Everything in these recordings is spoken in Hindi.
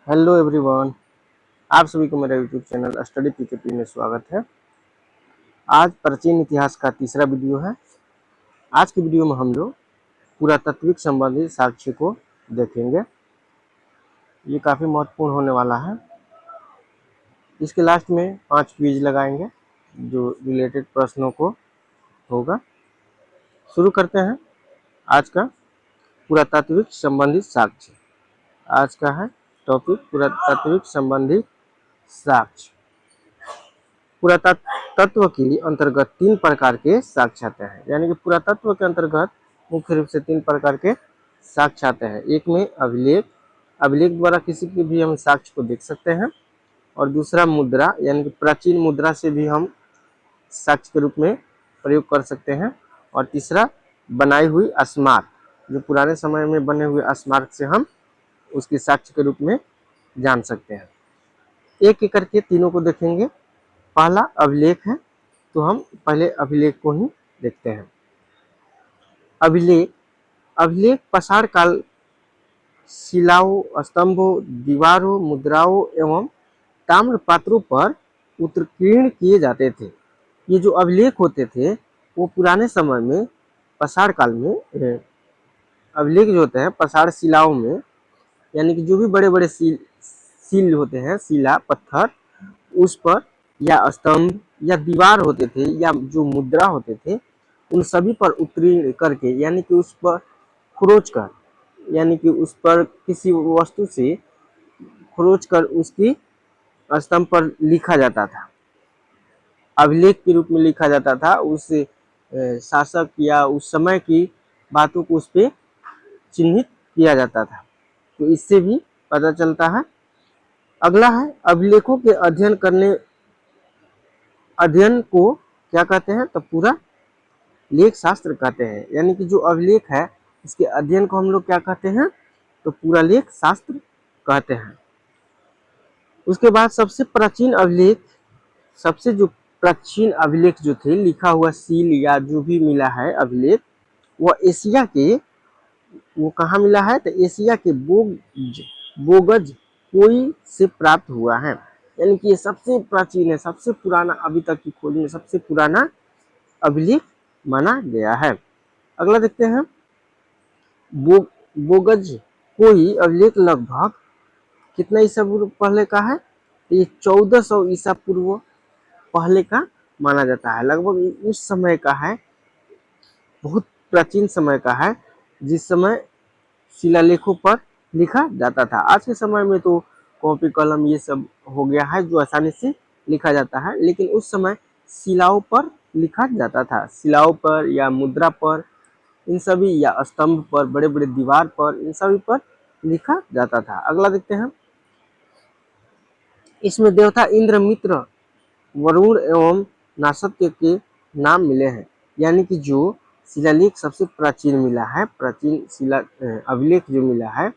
Hello everyone. आप सभी को मेरा यूट्यूब चैनल स्टडी पीकेपी में स्वागत है। आज प्राचीन इतिहास का तीसरा वीडियो है। आज की वीडियो में हम लोग पुरातात्विक संबंधी साक्ष्य को देखेंगे। ये काफ़ी महत्वपूर्ण होने वाला है। इसके लास्ट में 5 क्विज लगाएंगे जो रिलेटेड प्रश्नों को होगा। शुरू करते हैं आज का पुरातात्विक संबंधी साक्ष्य। आज का है टॉपिक पुरातात्विक संबंधी साक्ष्य। पुरातत्व के अंतर्गत 3 प्रकार के साक्ष्य आते हैं, यानी कि पुरातत्व के अंतर्गत मुख्य रूप से 3 प्रकार के साक्ष्य आते हैं। एक में अभिलेख, अभिलेख द्वारा किसी के भी हम साक्ष्य को देख सकते हैं, और दूसरा मुद्रा, यानी कि प्राचीन मुद्रा से भी हम साक्ष्य के रूप में प्रयोग कर सकते हैं, और तीसरा बनाई हुई स्मारक, जो पुराने समय में बने हुए स्मारक से हम उसके साक्ष्य के रूप में जान सकते हैं। एक एक करके तीनों को देखेंगे। पहला अभिलेख है, तो हम पहले अभिलेख को ही देखते हैं। अभिलेख, अभिलेख पाषाण काल शिलाओं, स्तंभों, दीवारों, मुद्राओं एवं ताम्र पात्रों पर उत्कीर्ण किए जाते थे। ये जो अभिलेख होते थे वो पुराने समय में पाषाण काल में अभिलेख जो होते हैं पाषाण शिलाओं में, यानी कि जो भी बड़े बड़े सील होते हैं, शिला पत्थर, उस पर या स्तंभ या दीवार होते थे या जो मुद्रा होते थे उन सभी पर उत्कीर्ण करके, यानी कि उस पर खरोच कर, यानी कि उस पर किसी वस्तु से खरोच कर उसकी स्तंभ पर लिखा जाता था, अभिलेख के रूप में लिखा जाता था। उस शासक या उस समय की बातों को उस पर चिन्हित किया जाता था, तो इससे भी पता चलता है। अगला है अभिलेखों के अध्ययन को क्या कहते हैं, तो पूरा लेख शास्त्र कहते हैं। यानी कि जो अभिलेख है इसके अध्ययन को हम लोग क्या कहते हैं, तो पूरा लेख शास्त्र कहते हैं। उसके बाद सबसे प्राचीन अभिलेख, सबसे जो प्राचीन अभिलेख जो थे, लिखा हुआ सील या जो भी मिला है अभिलेख, वह एशिया के, वो कहाँ मिला है, तो एशिया के बोगज कोई से प्राप्त हुआ है। यानी कि ये सबसे प्राचीन है, सबसे पुराना, अभी तक की खोज में सबसे पुराना अभिलेख माना गया है। अगला देखते हैं बोगज कोई अभिलेख लगभग कितना ईसा पूर्व पहले का है, तो ये 1400 ईसा पूर्व पहले का माना जाता है। लगभग उस समय का है, बहुत प्राचीन समय का है, जिस समय शिलालेखों पर लिखा जाता था। आज के समय में तो कॉपी कलम ये सब हो गया है जो आसानी से लिखा जाता है, लेकिन उस समय शिलाओं पर लिखा जाता था, शिलाओं पर या मुद्रा पर, इन सभी, या स्तंभ पर, बड़े बड़े दीवार पर, इन सभी पर लिखा जाता था। अगला देखते हैं, इसमें देवता इंद्र, मित्र, वरुण एवं नासत्य के नाम मिले हैं। यानी कि जो शिलालेख सबसे प्राचीन मिला है, प्राचीन शिला अभिलेख जो मिला है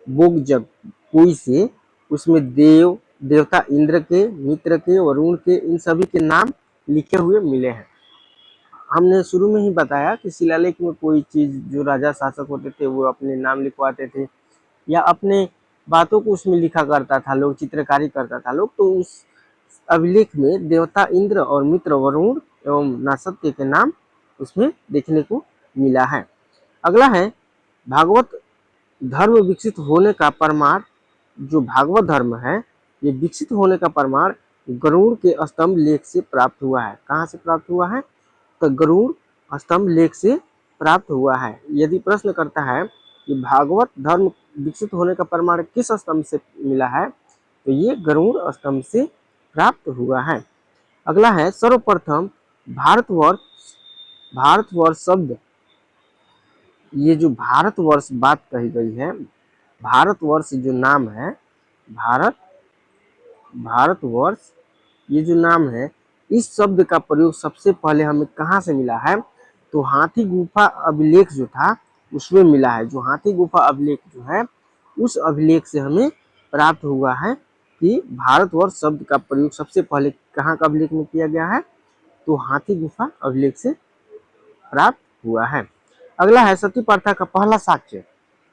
बोगजग कोई से, उसमें देवता इंद्र के, मित्र के, वरुण के, इन सभी के नाम लिखे हुए मिले हैं। हमने शुरू में ही बताया कि शिलालेख में कोई चीज, जो राजा शासक होते थे वो अपने नाम लिखवाते थे या अपने बातों को उसमें लिखा करता था लोग, चित्रकारी करता था लोग, तो उस अभिलेख में देवता इंद्र और मित्र वरुण एवं नासत्य के नाम उसमें देखने को मिला है। अगला है भागवत धर्म विकसित होने का प्रमाण। जो भागवत धर्म है ये विकसित होने का प्रमाण गरुड़ के स्तंभ लेख से प्राप्त हुआ है। कहाँ से प्राप्त हुआ है, तो गरुड़ स्तंभ लेख से प्राप्त हुआ है। यदि प्रश्न करता है कि भागवत धर्म विकसित होने का प्रमाण किस स्तंभ से मिला है, तो ये गरुड़ स्तंभ से प्राप्त हुआ है। अगला है सर्वप्रथम भारतवर्ष, भारतवर्ष शब्द, ये जो भारतवर्ष बात कही गई है, भारतवर्ष जो नाम है, भारतवर्ष ये जो नाम है, इस शब्द का प्रयोग सबसे पहले हमें कहाँ से मिला है, तो हाथी गुफा अभिलेख जो था उसमें मिला है। जो हाथी गुफा अभिलेख जो है उस अभिलेख से हमें प्राप्त हुआ है कि भारतवर्ष शब्द का प्रयोग सबसे पहले कहाँ का अभिलेख में किया गया है, तो हाथी गुफा अभिलेख से प्राप्त हुआ है। अगला है सती प्रथा का पहला साक्ष्य।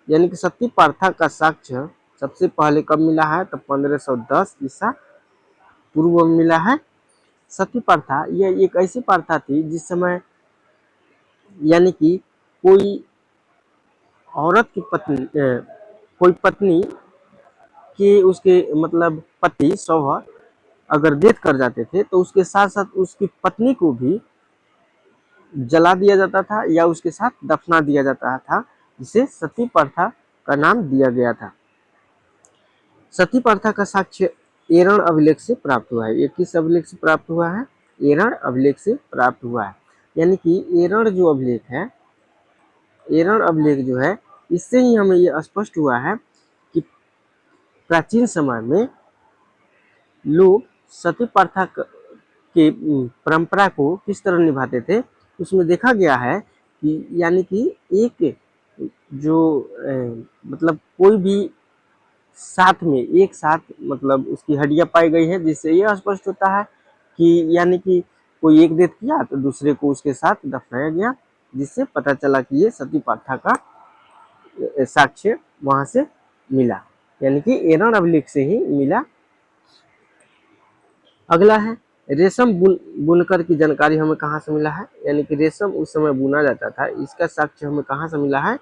यानी कि सती प्रथा का साक्ष्य सबसे पहले कब मिला है? तो 1510 ईसा पूर्व में मिला है। सती प्रथा यह एक ऐसी प्रथा थी जिस समय यानी कि कोई औरत की पत्नी कोई पत्नी के उसके मतलब पति शौहर अगर डेथ कर जाते थे तो उसके साथ साथ उसकी पत्नी को भी जला दिया जाता था या उसके साथ दफना दिया जाता था, जिसे सती प्रथा का नाम दिया गया था। सती प्रथा का साक्ष्य एरण अभिलेख से प्राप्त हुआ है। ये किस अभिलेख से प्राप्त हुआ है? एरण अभिलेख से प्राप्त हुआ है। यानी कि एरण जो अभिलेख है, एरण अभिलेख जो है, इससे ही हमें ये स्पष्ट हुआ है कि प्राचीन समय में लोग सती प्रथा के परंपरा को किस तरह निभाते थे। उसमें देखा गया है कि यानी कि एक जो मतलब कोई भी साथ में एक साथ मतलब उसकी हड्डियां पाई गई है, जिससे यह स्पष्ट होता है कि यानी कि कोई एक डेथ किया तो दूसरे को उसके साथ दफनाया गया, जिससे पता चला कि ये सती प्रथा का साक्ष्य वहां से मिला, यानी कि एरण अभिलेख से ही मिला। अगला है रेशम बुनकर की जानकारी हमें कहाँ से मिला है? यानी कि रेशम उस समय बुना जाता था, इसका साक्ष्य हमें कहाँ से मिला है?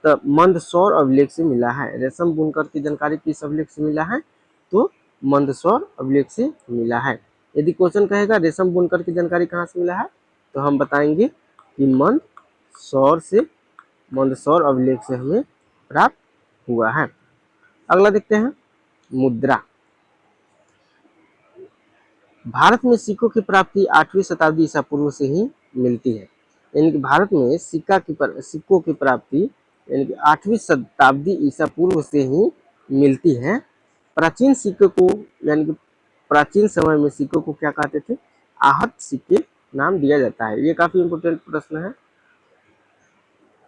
तो मंदसौर अभिलेख से मिला है। रेशम बुनकर की जानकारी किस अभिलेख से मिला है? तो मंदसौर अभिलेख से मिला है। यदि क्वेश्चन कहेगा रेशम बुनकर की जानकारी कहाँ से मिला है, तो हम बताएंगे कि मंदसौर अभिलेख से हमें प्राप्त हुआ है। अगला देखते हैं मुद्रा। भारत में सिक्कों की प्राप्ति 8वीं शताब्दी ईसा पूर्व से ही मिलती है। यानी कि भारत में सिक्कों की प्राप्ति यानी कि 8वीं शताब्दी ईसा पूर्व से ही मिलती है। प्राचीन सिक्कों को यानी कि प्राचीन समय में सिक्कों को क्या कहते थे? आहत सिक्के नाम दिया जाता है। ये काफी इंपोर्टेंट प्रश्न है।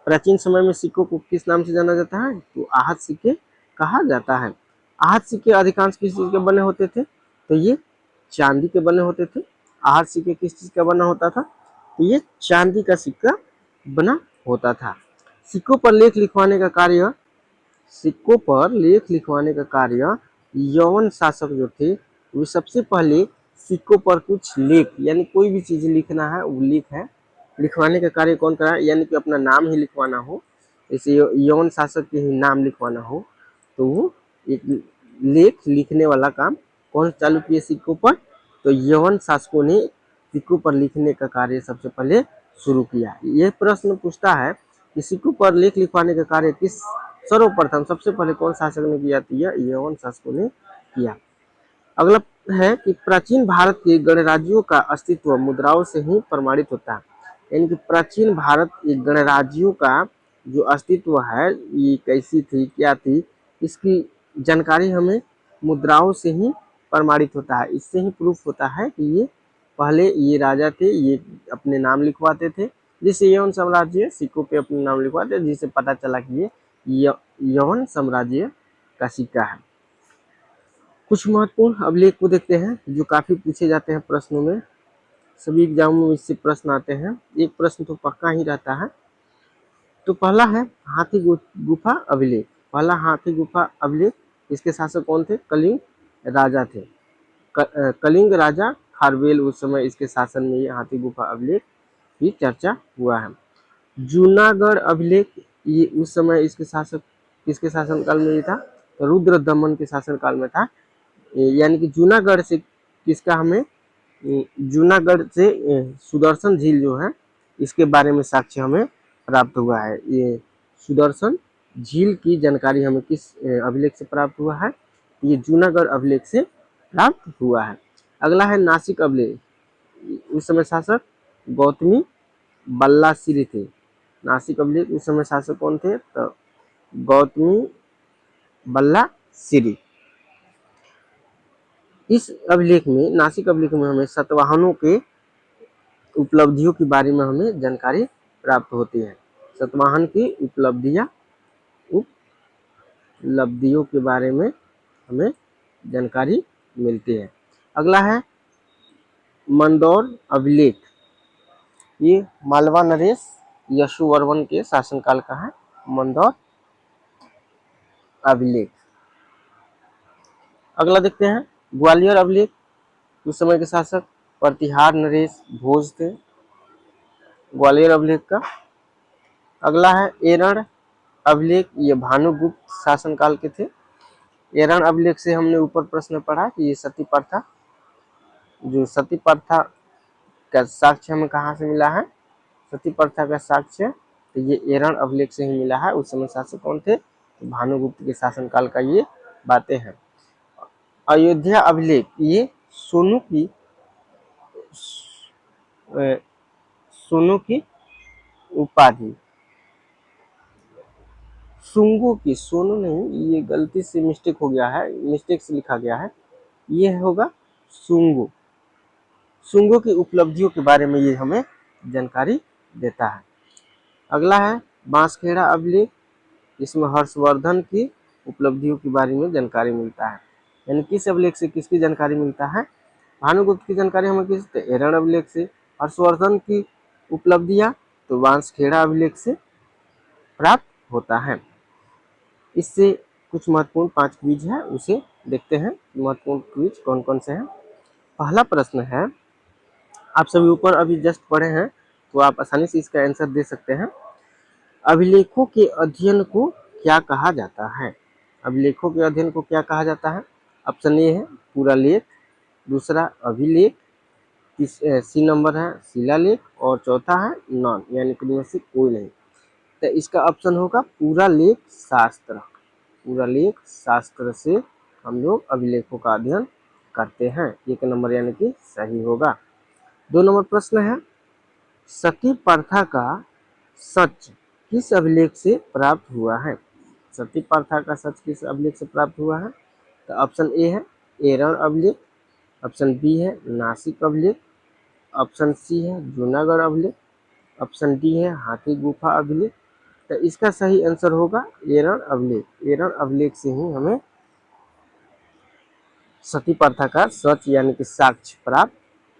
प्राचीन समय में सिक्कों को किस नाम से जाना जाता है? तो आहत सिक्के कहा जाता है। आहत सिक्के अधिकांश किस चीज के बने होते थे? तो ये चांदी के बने होते थे। आहत सिक्के किस चीज का बना होता था? तो ये चांदी का सिक्का बना होता था। सिक्कों पर लेख लिखवाने का कार्य यवन शासक जो थे वो सबसे पहले सिक्कों पर कुछ लेख यानी कोई भी चीज लिखना है वो लेख है लिखवाने का कार्य कौन करा? यानी कि अपना नाम ही लिखवाना हो, जैसे यवन शासक के ही नाम लिखवाना हो तो वो एक लेख लिखने वाला काम कौन चालू किए सिक्कों पर? तो यवन शासकों ने सिक्कों पर लिखने का कार्य सबसे पहले शुरू किया। यह प्रश्न पूछता है कि सिक्कों पर लेख लिखवाने का कार्य किस सर्वप्रथम सबसे पहले कौन शासक ने किया? तो यह यवन शासकों ने किया। अगला है कि प्राचीन भारत के गणराज्यों का अस्तित्व मुद्राओं से ही प्रमाणित होता है। यानी कि प्राचीन भारत के गणराज्यों का जो अस्तित्व है ये कैसी थी, क्या थी, इसकी जानकारी हमें मुद्राओं से ही प्रमाणित होता है। इससे ही प्रूफ होता है कि ये पहले ये राजा थे, ये अपने नाम लिखवाते थे, जिससे यवन साम्राज्य सिक्कों पे अपने नाम लिखवाते, जिससे पता चला कि ये यवन साम्राज्य का सिक्का है। कुछ महत्वपूर्ण अभिलेख को देखते हैं जो काफी पूछे जाते हैं प्रश्नों में, सभी एग्जामों में इससे प्रश्न आते हैं। एक प्रश्न तो पक्का ही रहता है। तो पहला है हाथी गुफा अभिलेख। पहला हाथी गुफा अभिलेख, इसके शासक कौन थे? कलिंग राजा थे। कलिंग राजा खारवेल उस समय इसके शासन में ये हाथी गुफा अभिलेख की चर्चा हुआ है। जूनागढ़ अभिलेख, ये उस समय इसके शासक किसके शासनकाल में ये था? तो रुद्र दमन के शासनकाल में था। यानी कि जूनागढ़ से किसका हमें जूनागढ़ से सुदर्शन झील जो है इसके बारे में साक्ष्य हमें प्राप्त हुआ है। ये सुदर्शन झील की जानकारी हमें किस अभिलेख से प्राप्त हुआ है? ये जूनागढ़ अभिलेख से प्राप्त हुआ है। अगला है नासिक अभिलेख। उस समय शासक गौतमी बल्लासिरी थे। नासिक अभिलेख उस समय शासक कौन थे? तो गौतमी बल्लासिरी। इस अभिलेख में नासिक अभिलेख में हमें सतवाहनों के उपलब्धियों के बारे में हमें जानकारी प्राप्त होती है। सतवाहन की उपलब्धियों के बारे में हमें जानकारी मिलती है। अगला है मंदौर अभिलेख। ये मालवा नरेश यशुवर्मन के शासनकाल का है मंदौर अभिलेख। अगला देखते हैं ग्वालियर अभिलेख, उस समय के शासक प्रतिहार नरेश भोज थे, ग्वालियर अभिलेख का। अगला है एरण अभिलेख, ये भानुगुप्त शासनकाल के थे। एरण अभिलेख से हमने ऊपर प्रश्न पढ़ा कि ये सती प्रथा, जो सती प्रथा का साक्ष्य हमें कहाँ से मिला है, सती प्रथा का साक्ष्य तो ये एरण अभिलेख से ही मिला है। उस समय शासक कौन थे, तो भानुगुप्त के शासनकाल का ये बातें हैं। अयोध्या अभिलेख, ये सोनू की सोनू की उपाधि, सुंगू की, सोनू नहीं, ये गलती से मिस्टेक हो गया है, मिस्टेक से लिखा गया है, ये होगा सुंगू। सुंगू की उपलब्धियों के बारे में ये हमें जानकारी देता है। अगला है बांसखेड़ा अभिलेख, इसमें हर्षवर्धन की उपलब्धियों के बारे में जानकारी मिलता है। यानी किस अभिलेख से किसकी जानकारी मिलता है, भानुगुप्त की जानकारी हमें किस, एरण अभिलेख से। हर्षवर्धन की उपलब्धियां तो बांसखेड़ा अभिलेख से प्राप्त होता है। इससे कुछ महत्वपूर्ण 5 क्विज है, उसे देखते हैं। महत्वपूर्ण क्विज कौन कौन से हैं। पहला प्रश्न है, आप सभी ऊपर अभी जस्ट पढ़े हैं तो आप आसानी से इसका आंसर दे सकते हैं। अभिलेखों के अध्ययन को क्या कहा जाता है, अभिलेखों के अध्ययन को क्या कहा जाता है। ऑप्शन ए है पूरा लेख, दूसरा अभिलेख, सी नंबर है शिलालेख, और चौथा है नॉन, यानी कि इनमें से कोई नहीं। तो इसका ऑप्शन होगा पूरा लेख शास्त्र, पूरा लेख शास्त्र से हम लोग अभिलेखों का अध्ययन करते हैं, 1 नंबर यानी कि सही होगा। 2 नंबर प्रश्न है, सती प्रथा का सच किस अभिलेख से प्राप्त हुआ है, सती प्रथा का सच किस अभिलेख से प्राप्त हुआ है। तो ऑप्शन ए है एरण अभिलेख, ऑप्शन बी है नासिक अभिलेख, ऑप्शन सी है जूनागढ़ अभिलेख, ऑप्शन डी है हाथी गुफा अभिलेख। तो इसका सही आंसर होगा एरण अभिलेख। एरण अभिलेख से ही हमें सती प्रथा का सच यानी कि साक्ष्य प्राप्त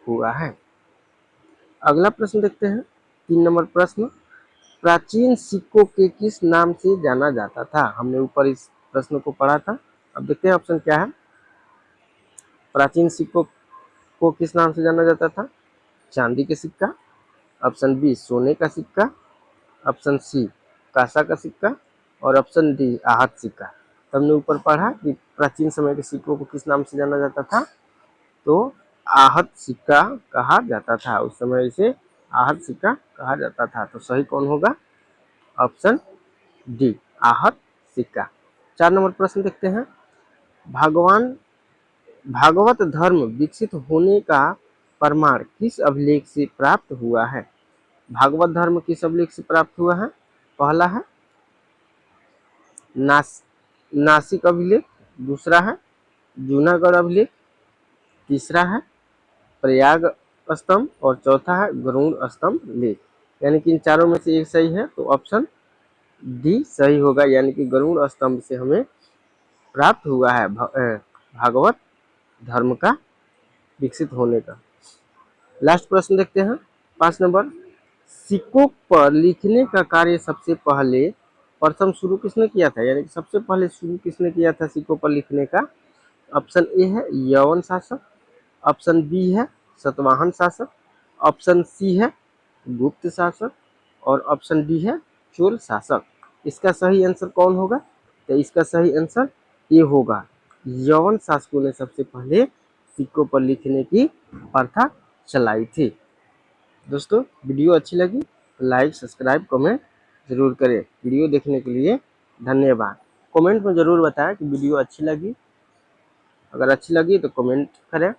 हुआ है। अगला प्रश्न देखते हैं, 3 नंबर प्रश्न, प्राचीन सिक्कों के किस नाम से जाना जाता था, हमने ऊपर इस प्रश्न को पढ़ा था। अब देखते हैं ऑप्शन क्या है। प्राचीन सिक्कों को किस नाम से जाना जाता था, चांदी के सिक्का, ऑप्शन बी सोने का सिक्का, ऑप्शन सी कांसा का सिक्का, और ऑप्शन डी आहत सिक्का। तो हमने ऊपर पढ़ा कि प्राचीन समय के सिक्कों को किस नाम से जाना जाता था, तो आहत सिक्का कहा जाता था, उस समय इसे आहत सिक्का कहा जाता था। तो सही कौन होगा, ऑप्शन डी आहत सिक्का। 4 नंबर प्रश्न देखते हैं, भागवत धर्म विकसित होने का प्रमाण किस अभिलेख से प्राप्त हुआ है, भागवत धर्म किस अभिलेख से प्राप्त हुआ है। पहला है नासिक अभिलेख, दूसरा है जूनागढ़ अभिलेख, तीसरा है प्रयाग स्तंभ, और चौथा है गरुड़ स्तंभ लेख। यानी कि इन चारों में से एक सही है, तो ऑप्शन डी सही होगा, यानी कि गरुड़ स्तंभ से हमें प्राप्त हुआ है भागवत धर्म का विकसित होने का। लास्ट प्रश्न देखते हैं 5 नंबर, सिक्कों पर लिखने का कार्य सबसे पहले प्रथम शुरू किसने किया था, यानी कि सबसे पहले शुरू किसने किया था सिक्कों पर लिखने का। ऑप्शन ए है यवन शासक, ऑप्शन बी है सतवाहन शासक, ऑप्शन सी है गुप्त शासक, और ऑप्शन डी है चोल शासक। इसका सही आंसर कौन होगा, तो इसका सही आंसर ये होगा, यवन शासकों ने सबसे पहले सिक्कों पर लिखने की प्रथा चलाई थी। दोस्तों वीडियो अच्छी लगी तो लाइक सब्सक्राइब कमेंट जरूर करें। वीडियो देखने के लिए धन्यवाद। कमेंट में ज़रूर बताएं कि वीडियो अच्छी लगी, अगर अच्छी लगी तो कमेंट करें।